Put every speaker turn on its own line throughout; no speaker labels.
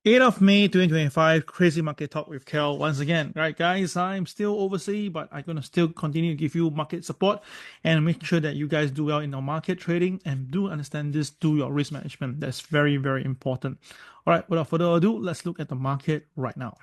8th of May 2025, Crazy Market Talk with Kel once again. Right, guys, I'm still overseas, but I'm going to still continue to give you market support and make sure that you guys do well in your market trading and do understand this, do your risk management. That's very, very important. All right, without further ado, let's look at the market right now.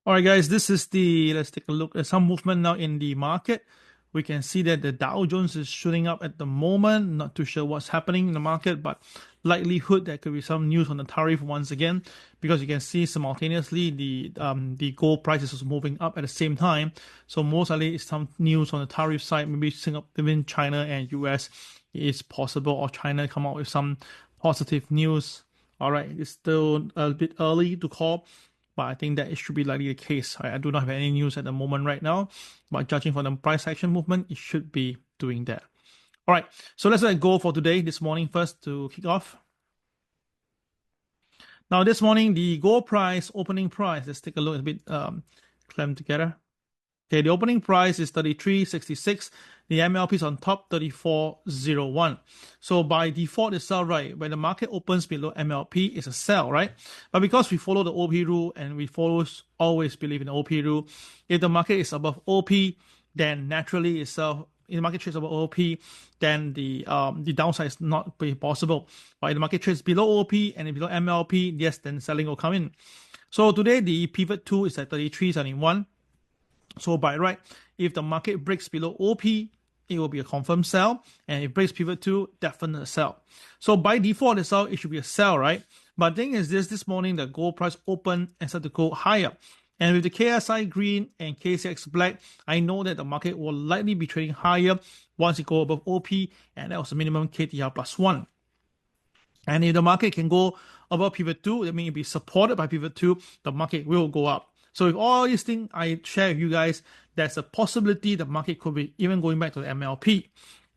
All right, guys, let's take a look at some movement now in the market. We can see that the Dow Jones is shooting up at the moment. Not too sure what's happening in the market, but likelihood there could be some news on the tariff once again, because you can see simultaneously the gold prices is moving up at the same time. So most likely it's some news on the tariff side, maybe even China and US is possible, or China come out with some positive news. All right, it's still a bit early to call, but I think that it should be likely the case. I do not have any news at the moment right now, but judging from the price action movement, it should be doing that. All right, so let's let go for today, this morning first to kick off. Now, this morning, the gold price, opening price, let's take a look a bit, clamp together. Okay, the opening price is 33.66. The MLP is on top, 34.01. So by default itself, right, when the market opens below MLP, it's a sell, right? But because we follow the OP rule and we always believe in the OP rule, if the market is above OP, then naturally itself, if the market trades above OP, then the downside is not very possible. But if the market trades below OP and below MLP, yes, then selling will come in. So today, the pivot 2 is at 33.71. So by right, if the market breaks below OP, it will be a confirmed sell. And if it breaks pivot 2, definite sell. So by default itself, it should be a sell, right? But the thing is this morning, the gold price opened and started to go higher. And with the KSI green and KCX black, I know that the market will likely be trading higher once it goes above OP, and that was the minimum KTR plus 1. And if the market can go above pivot 2, that means it'll be supported by pivot 2, the market will go up. So with all these things I share with you guys, there's a possibility the market could be even going back to the MLP.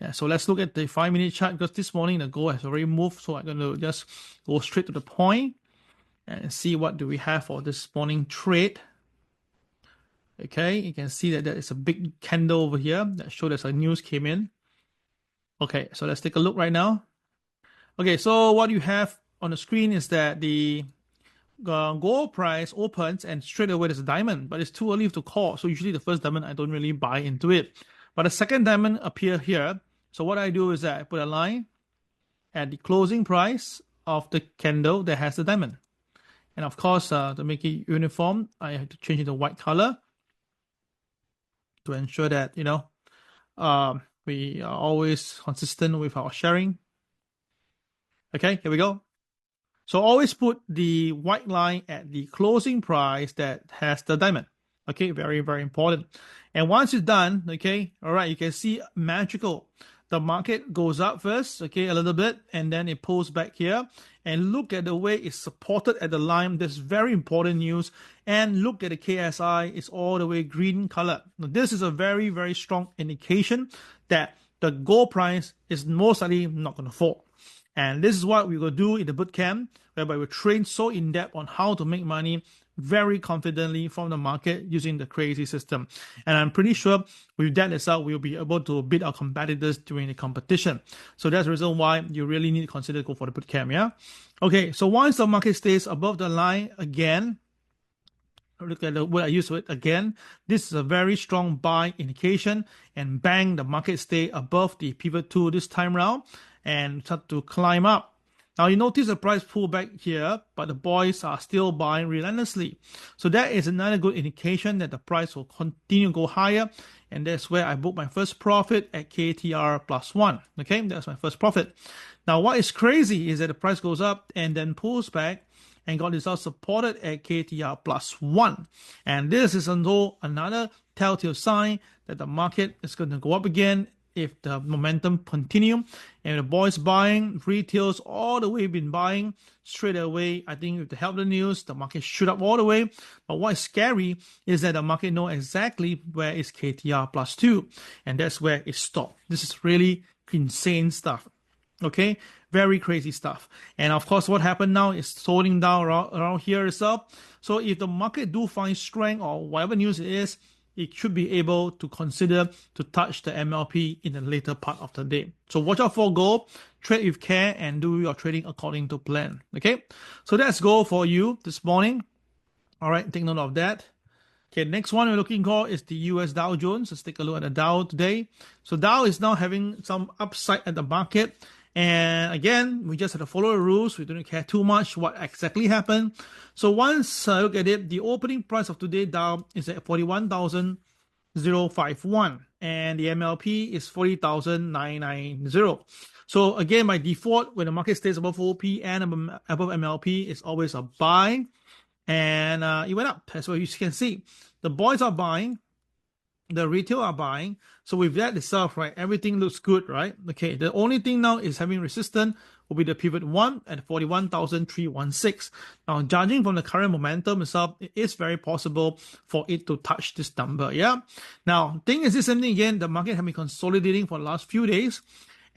Yeah, so let's look at the 5-minute chart, because this morning the gold has already moved. So I'm going to just go straight to the point and see what do we have for this morning trade. Okay, you can see that there is a big candle over here that shows that some news came in. Okay, so let's take a look right now. Okay, so what you have on the screen is that the gold price opens and straight away there's a diamond, but it's too early to call. So usually the first diamond, I don't really buy into it. But the second diamond appear here. So what I do is that I put a line at the closing price of the candle that has the diamond. And of course, to make it uniform, I have to change it to white color to ensure that, we are always consistent with our sharing. Okay, here we go. So always put the white line at the closing price that has the diamond. Okay, very, very important. And once it's done, okay, all right, you can see magical. The market goes up first, okay, a little bit, and then it pulls back here. And look at the way it's supported at the line. That's very important news. And look at the KSI, it's all the way green color. Now, this is a very, very strong indication that the gold price is most likely not going to fall. And this is what we will do in the bootcamp, whereby we train so in depth on how to make money very confidently from the market using the Crazii system. And I'm pretty sure with that itself, we'll be able to beat our competitors during the competition. So that's the reason why you really need to consider go for the bootcamp, yeah? Okay, so once the market stays above the line again, look at the word I use for it again. This is a very strong buy indication, and bang, the market stay above the pivot 2 this time round and start to climb up. Now you notice the price pull back here, but the boys are still buying relentlessly. So that is another good indication that the price will continue to go higher, and that's where I booked my first profit at KTR plus 1. Okay, that's my first profit. Now what is crazy is that the price goes up and then pulls back and got itself supported at KTR plus 1. And this is another telltale sign that the market is going to go up again if the momentum continue. And the boys buying, retails all the way been buying straight away. I think with the help of the news, the market shoot up all the way. But what is scary is that the market know exactly where is KTR plus 2. And that's where it stopped. This is really insane stuff. Okay, Very crazy stuff. And of course, what happened now is holding down around here itself. So if the market do find strength or whatever news it is, it should be able to consider to touch the MLP in the later part of the day. So watch out for gold, trade with care, and do your trading according to plan. Okay, so that's gold for you this morning. All right, take note of that. Okay, next one we're looking for is the US Dow Jones. Let's take a look at the Dow today. So Dow is now having some upside at the market. And again, we just have to follow the rules. We don't care too much what exactly happened. So once I look at it, the opening price of today Dow is at 41,051 and the MLP is 40,990. So again, by default, when the market stays above OP and above MLP, it's always a buy. And it went up. As well, you can see, the boys are buying, the retail are buying. So with that itself, right, everything looks good, right? Okay, the only thing now is having resistance will be the pivot 1 at 41,316. Now, judging from the current momentum itself, it is very possible for it to touch this number, yeah? Now, thing is this something again, the market has been consolidating for the last few days.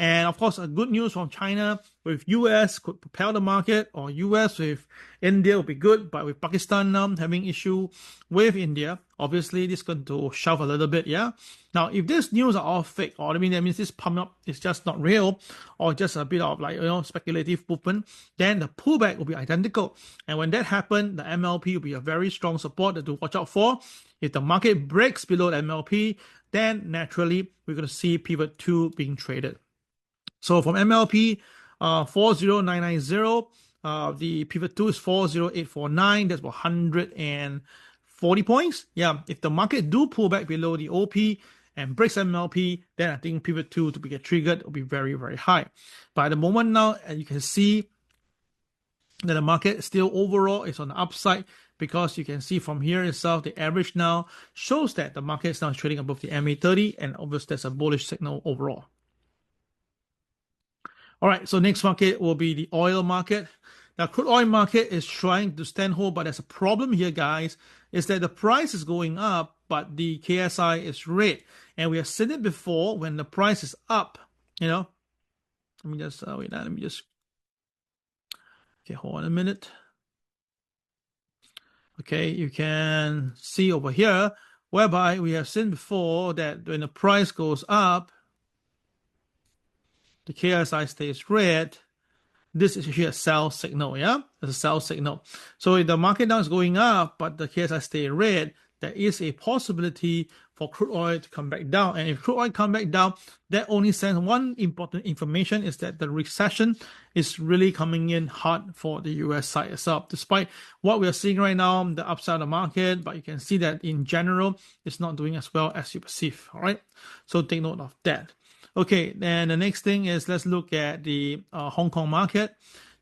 And of course, good news from China with US could propel the market, or US with India will be good, but with Pakistan now having issue with India, obviously this is going to shove a little bit, yeah? Now, if these news are all fake, or I mean, that means this pump up is just not real, or just a bit of speculative movement, then the pullback will be identical. And when that happens, the MLP will be a very strong support to watch out for. If the market breaks below the MLP, then naturally we're going to see pivot 2 being traded. So from MLP 40990, the pivot 2 is 40849. That's about 140 points. Yeah, if the market do pull back below the OP and breaks MLP, then I think pivot 2 to get triggered will be very, very high. But at the moment now, you can see that the market still overall is on the upside, because you can see from here itself, the average now shows that the market is now trading above the MA30, and obviously that's a bullish signal overall. All right, so next market will be the oil market. Now, crude oil market is trying to stand hold, but there's a problem here, guys, is that the price is going up, but the KSI is red. And we have seen it before when the price is up, Let me just, okay, hold on a minute. Okay, you can see over here, whereby we have seen before that when the price goes up, the KSI stays red. This is actually a sell signal, yeah? It's a sell signal. So if the market now is going up, but the KSI stay red, there is a possibility for crude oil to come back down. And if crude oil come back down, that only sends one important information, is that the recession is really coming in hard for the US side itself. Despite what we are seeing right now, the upside of the market, but you can see that in general, it's not doing as well as you perceive, all right? So take note of that. Okay, then the next thing is, let's look at the Hong Kong market.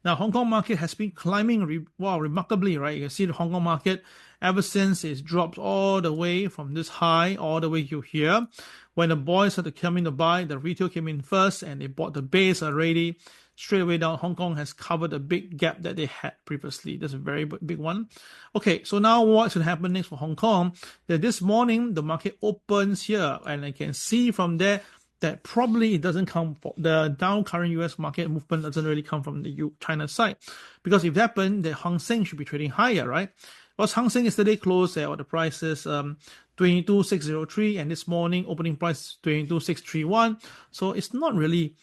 Now, Hong Kong market has been climbing remarkably, right? You can see the Hong Kong market ever since it's dropped all the way from this high all the way to here. When the boys had to come in to buy, the retail came in first and they bought the base already. Straight away down, Hong Kong has covered a big gap that they had previously. That's a very big one. Okay, so now what's going to happen next for Hong Kong? That this morning, the market opens here, and I can see from there that probably it doesn't come from the down current US market movement, doesn't really come from the China side. Because if that happened, the Hang Seng should be trading higher, right? Because Hang Seng yesterday closed at the price is 22,603, and this morning opening price 22,631. So it's not really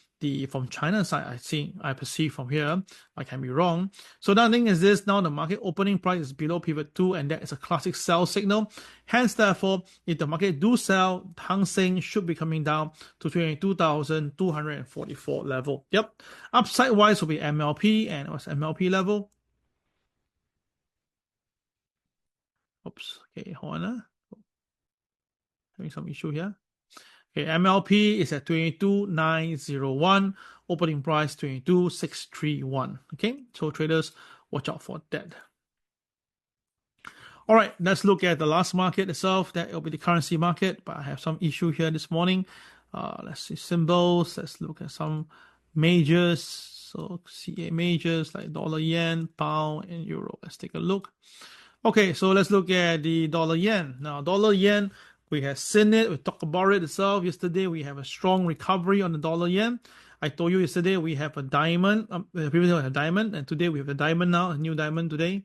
from China side, I perceive from here. I can be wrong. So the thing is this, now the market opening price is below pivot 2, and that is a classic sell signal. Hence, therefore, if the market do sell, Hang Seng should be coming down to 22,244 level. Yep. Upside wise will be MLP, and what's MLP level? Oops. Okay, hold on. Having some issue here. Okay, MLP is at 22,901, opening price 22,631. Okay, so traders, watch out for that. All right, let's look at the last market itself. That will be the currency market, but I have some issue here this morning. Let's see symbols. Let's look at some majors. So CA majors like dollar, yen, pound, and euro. Let's take a look. Okay, so let's look at the dollar yen. Now, dollar yen, we have seen it. We talked about it itself yesterday. We have a strong recovery on the dollar yen. I told you yesterday we have a diamond. Previously we had a diamond, and today we have a diamond now, a new diamond today.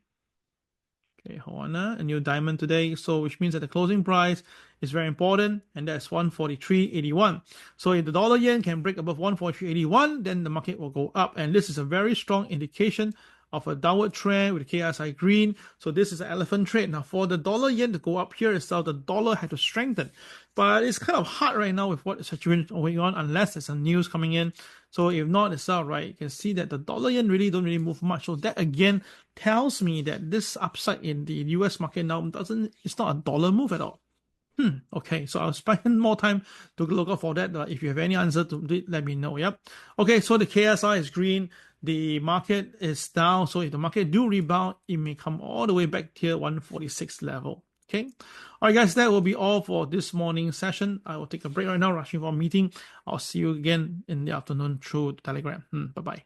Okay, hold on, a new diamond today. So which means that the closing price is very important, and that's 143.81. So if the dollar yen can break above 143.81, then the market will go up, and this is a very strong indication of a downward trend with KSI green. So this is an elephant trade. Now for the dollar yen to go up here itself, the dollar had to strengthen. But it's kind of hard right now with what the situation is going on unless there's some news coming in. So if not itself, right, you can see that the dollar yen don't really move much. So that again tells me that this upside in the US market now it's not a dollar move at all. Okay, so I'll spend more time to look out for that. If you have any answer to it, let me know. Yep. Okay, so the KSI is green. The market is down. So if the market do rebound, it may come all the way back to 146 level. Okay. All right, guys, that will be all for this morning's session. I will take a break right now, rushing for a meeting. I'll see you again in the afternoon through Telegram. Bye-bye.